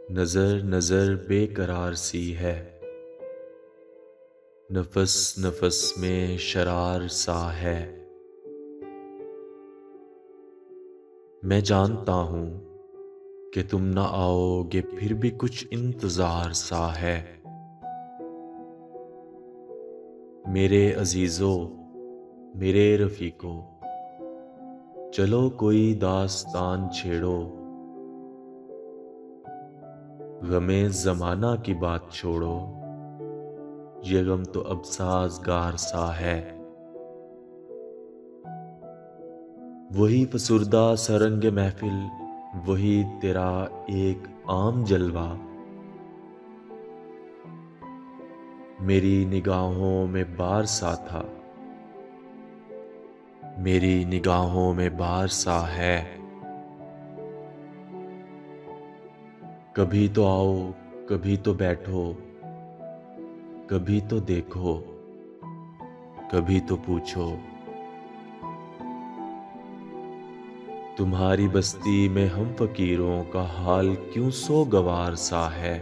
नजर नजर बेकरार सी है, नफस नफस में शरार सा है। मैं जानता हूं कि तुम न आओगे, फिर भी कुछ इंतजार सा है। मेरे अजीजों, मेरे रफीकों, चलो कोई दास्तान छेड़ो। गमे जमाना की बात छोड़ो, ये गम तो अब साजगार सा है। वही फसुर्दा सरंग महफिल, वही तेरा एक आम जलवा। मेरी निगाहों में बार सा था, मेरी निगाहों में बार सा है। कभी तो आओ, कभी तो बैठो, कभी तो देखो, कभी तो पूछो। तुम्हारी बस्ती में हम फकीरों का हाल क्यों सो गवार सा है।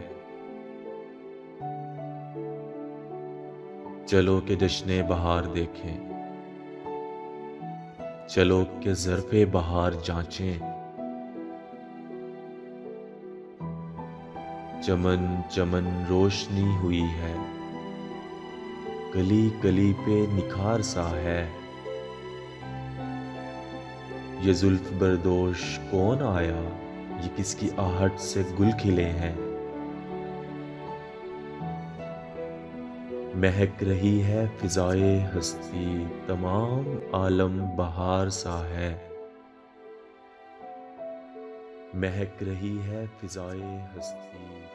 चलो के जश्ने बहार देखें, चलो के ज़र्फ़े बहार जांचें। चमन चमन रोशनी हुई है, कली कली पे निखार सा है। ये जुल्फ बरदोश कौन आया, ये किसकी आहट से गुल खिले हैं। महक रही है फिजाए हस्ती, तमाम आलम बहार सा है। महक रही है फिजाए हस्ती।